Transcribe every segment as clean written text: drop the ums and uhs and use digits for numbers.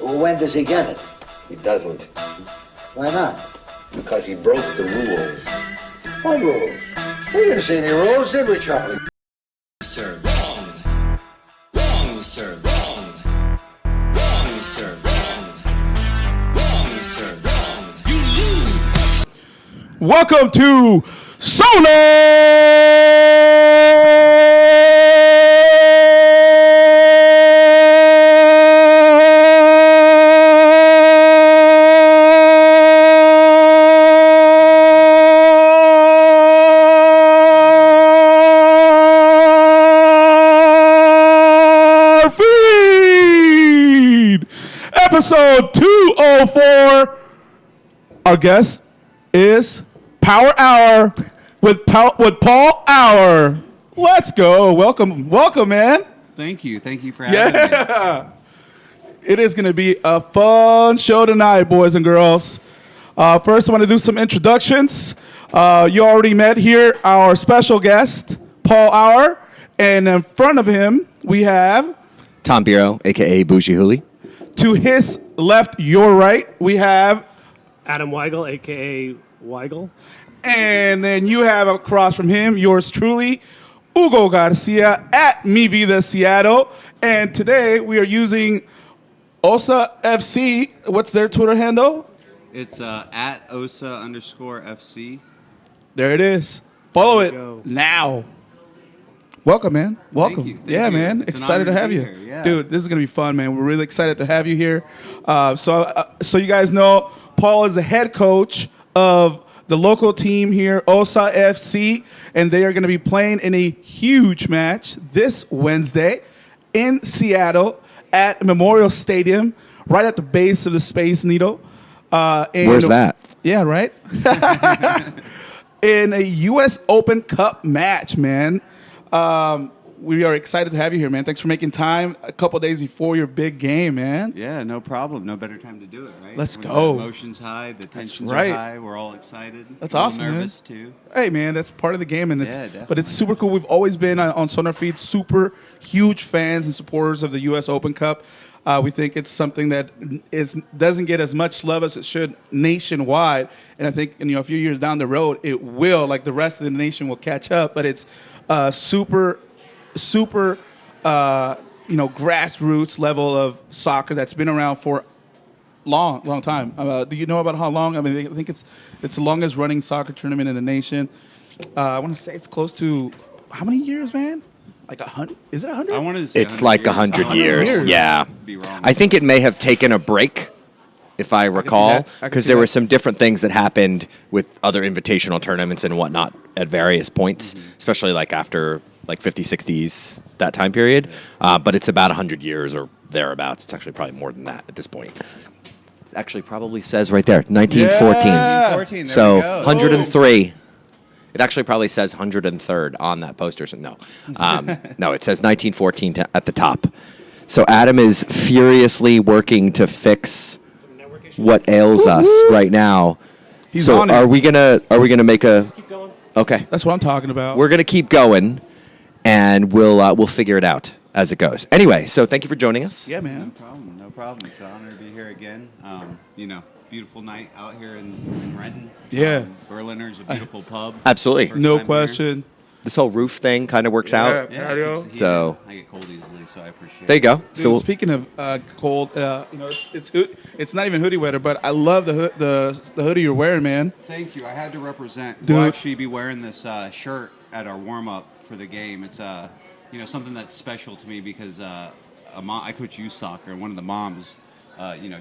Well, when does he get it? He doesn't. Why not? Because he broke the rules. What rules? We didn't see any rules, did we, Charlie? Sir, wrong. Wrong, sir, wrong. Wrong, sir, wrong. Wrong, sir, wrong. You lose. Welcome to SonarFeed, episode 204. Our guest is Power Hour with Paul Hour. Let's go. Welcome, man. Thank you for having me. It is going to be a fun show tonight, boys and girls. First, I want to do some introductions. You already met here our special guest, Paul Hour. And in front of him, we have... Tom Biro, a.k.a. Bougie Hooli. To his left, your right, we have... Adam Weigel, a.k.a. Weigel. And then you have across from him, yours truly, Hugo Garcia at Mi Vida Seattle. And today we are using OSA FC. What's their Twitter handle? It's at OSA_FC. There it is. Follow There it you go. now. Welcome, man. Welcome. Thank you. Yeah, man. It's an Excited to honor to have be you. here. Yeah. Dude, this is going to be fun, man. We're really excited to have you here. So you guys know, Paul is the head coach of the local team here, OSA FC, and they are going to be playing in a huge match this Wednesday in Seattle at Memorial Stadium, right at the base of the Space Needle. Where's that? Yeah, right? In a U.S. Open Cup match, man. We are excited to have you here, man. Thanks for making time a couple days before your big game, man. Yeah, no problem. No better time to do it, right? Let's When go. The emotions high, the tensions right. are high. We're all excited. That's a little awesome, man. nervous too. Hey, man, that's part of the game, and Yeah, definitely. but it's super cool. We've always been on SonarFeed super huge fans and supporters of the U.S. Open Cup. We think it's something that doesn't get as much love as it should nationwide, and I think a few years down the road it will. Like the rest of the nation will catch up, but it's super grassroots level of soccer that's been around for long time. Do you know about how long? I mean, I think it's the longest running soccer tournament in the nation. I want to say it's close to how many years, man? Like 100? Is it 100? I wanted to say It's like 100 years. years. Yeah. Be wrong. I think it may have taken a break, if I recall, that. I can because see there that. were some different things that happened with other invitational tournaments and whatnot at various points, especially like after like 50s, 60s, that time period. But it's about 100 years or thereabouts. It's actually probably more than that at this point. It actually probably says right there, 1914. Yeah. 14, there So we go. 103. It actually probably says 103rd on that poster. So no, no, it says 1914 at the top. So Adam is furiously working to fix what ails us right now. He's so on it. are we gonna make a? Keep going. Okay, That's what I'm talking about. we're gonna keep going, and we'll figure it out as it goes. Anyway, so thank you for joining us. Yeah, No man. problem. It's an honor to be here again. Beautiful night out here in Renton. Yeah. Berliner's a beautiful pub. Absolutely. First No time question. This whole roof thing kind of works out. Here. Yeah, Patio. it keeps the heat So- in. I get cold easily, so I appreciate There you it. go. Dude, So speaking of cold, it's not even hoodie weather, but I love the hoodie you're wearing, man. Thank you. I had to represent. Dude. We'll actually be wearing this shirt at our warm up for the game. It's something that's special to me because I coach youth soccer, and one of the moms,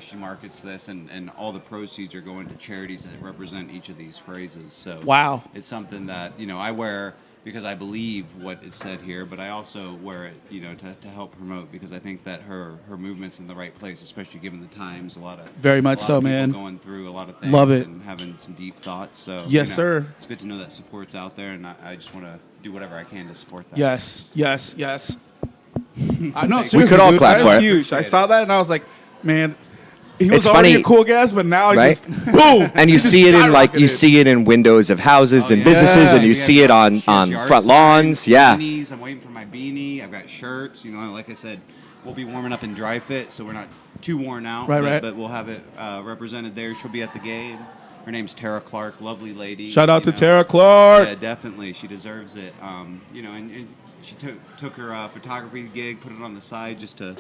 she markets this, and all the proceeds are going to charities that represent each of these phrases. So Wow. it's something that I wear because I believe what is said here, but I also wear it, to help promote because I think that her movement's in the right place, especially given the times. Very much so, of people man. Going through a lot of things, Love it. and having some deep thoughts. So Yes, sir. It's good to know that support's out there, and I just want to do whatever I can to support that. Yes. I know. We Seriously, could all dude, clap that's for it. huge. I saw that and I was like, man, he was It's already funny, a cool guest, but now he right? just boom. And you He see it just in skyrocketed. see it in windows of houses and yeah. businesses, and you We see have it on yard front signs, lawns. Yeah. Beanies. I'm waiting for my beanie. I've got shirts. Like I said, we'll be warming up in dry fit, so we're not too worn out. Right. But we'll have it represented there. She'll be at the game. Her name's Tara Clark, lovely lady. Shout out to know. Tara Clark. Yeah, definitely. She deserves it. And she took her photography gig, put it on the side just to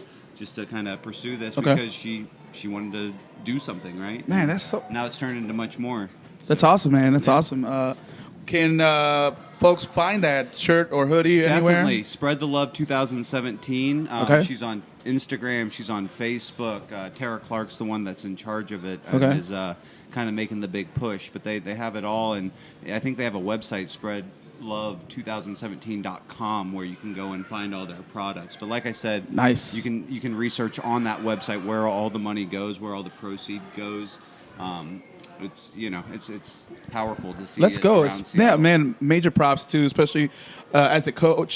kind of pursue this because she wanted to do something, right? Man, that's so. Now it's turned into much more. That's awesome, man. That's awesome. Can folks find that shirt or hoodie anywhere? Definitely. Spread the Love 2017. Okay. She's on Instagram. She's on Facebook. Tara Clark's the one that's in charge of it. Okay. And is kind of making the big push. But they have it all. And I think they have a website, spreadlove2017.com, where you can go and find all their products. But like I said, nice. You can research on that website where all the money goes, where all the proceed goes. It's it's powerful to see. Let's go. Seattle. Man, major props too, especially as a coach.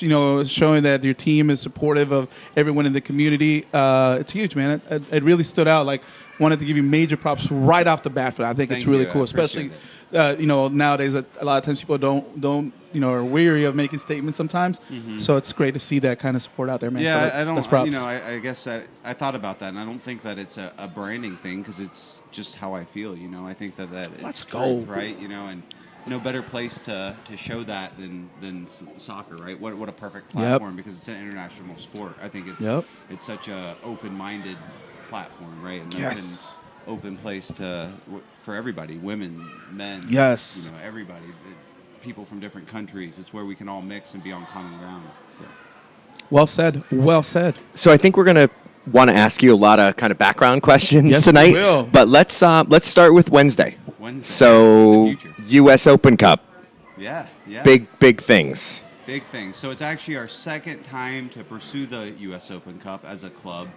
Showing that your team is supportive of everyone in the community. It's huge, man. It really stood out. Like, wanted to give you major props right off the bat for that. I think it's really cool, especially nowadays. A lot of times people don't are weary of making statements sometimes. Mm-hmm. So it's great to see that kind of support out there, man. Yeah, so I don't. That's props. I guess I thought about that, and I don't think that it's a branding thing because it's just how I feel. I think that it's Let's truth, go. right? And no better place to show that than soccer, right? What a perfect platform because it's an international sport. I think it's such a open-minded platform, right? And open place for everybody, women, men, yes, everybody, people from different countries. It's where we can all mix and be on common ground. So. Well said. Well said. So I think we're gonna want to ask you a lot of kind of background questions tonight. We will. But let's start with Wednesday. So U.S. Open Cup. Yeah. Big things. Big things. So it's actually our second time to pursue the U.S. Open Cup as a club.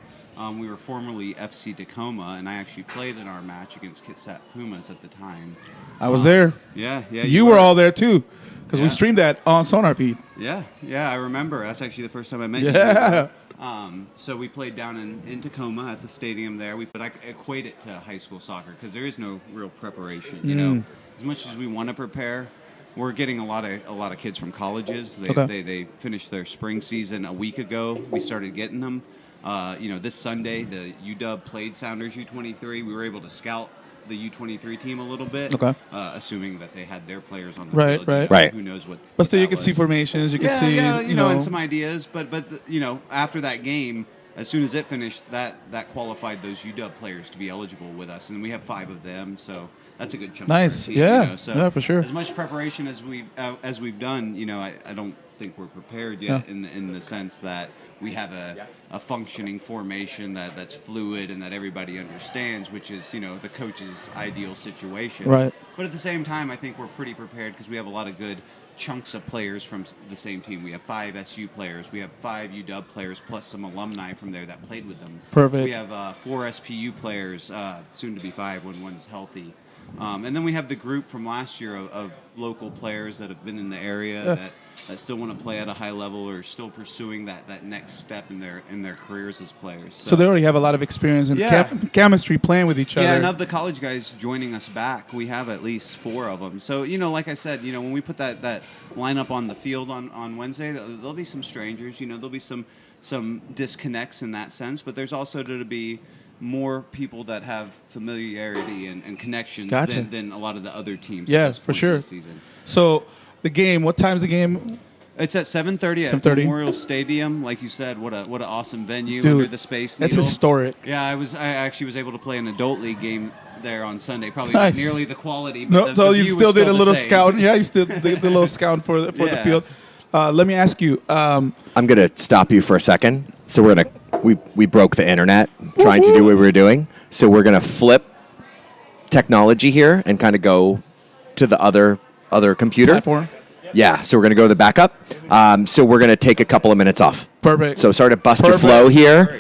We were formerly FC Tacoma, and I actually played in our match against Kitsap Pumas at the time. I was there. Yeah. You were all there too, because we streamed that on SonarFeed. Yeah, I remember. That's actually the first time I met you. So we played down in Tacoma at the stadium there. But I equate it to high school soccer because there is no real preparation. As much as we want to prepare, we're getting a lot of kids from colleges. They finished their spring season a week ago. We started getting them. This Sunday, the UW played Sounders U23. We were able to scout the U23 team a little bit, assuming that they had their players on the field. Right. Who knows what? But still, you can see formations. You can see, and some ideas. But after that game, as soon as it finished, that qualified those UW players to be eligible with us, and we have 5 of them. So that's a good chunk. Nice. Of our team, So for sure. As much preparation as we've done, I don't think we're prepared yet in the sense that we have a functioning formation that's fluid and that everybody understands, which is the coach's ideal situation. Right. But at the same time, I think we're pretty prepared because we have a lot of good chunks of players from the same team. We have 5 SU players. We have 5 UW players plus some alumni from there that played with them. Perfect. We have 4 SPU players, soon to be 5 when one's healthy. And then we have the group from last year of local players that have been in the area that still want to play at a high level or still pursuing that next step in their careers as players. So they already have a lot of experience in chemistry playing with each other. Yeah, and of the college guys joining us back, we have at least 4 of them. So, like I said, when we put that lineup on the field on Wednesday, there'll be some strangers. There'll be some disconnects in that sense, but there's also to be more people that have familiarity and connections than a lot of the other teams. Yes, for sure. This season. So the game, what time's the game? It's at 7:30 at Memorial Stadium. Like you said, what an awesome venue. Dude, under the Space Needle. That's historic. Yeah, I actually was able to play an adult league game there on Sunday. Probably Nice. not nearly the quality, but So the you view still was did a little the same. scout. Yeah, you still did the little scout for the field. Let me ask you. I'm gonna stop you for a second. So we broke the internet trying to do what we were doing. So we're gonna flip technology here and kind of go to the other computer Platform. Yeah, so we're gonna go to the backup. So we're gonna take a couple of minutes off. Perfect. So sorry to bust your flow here.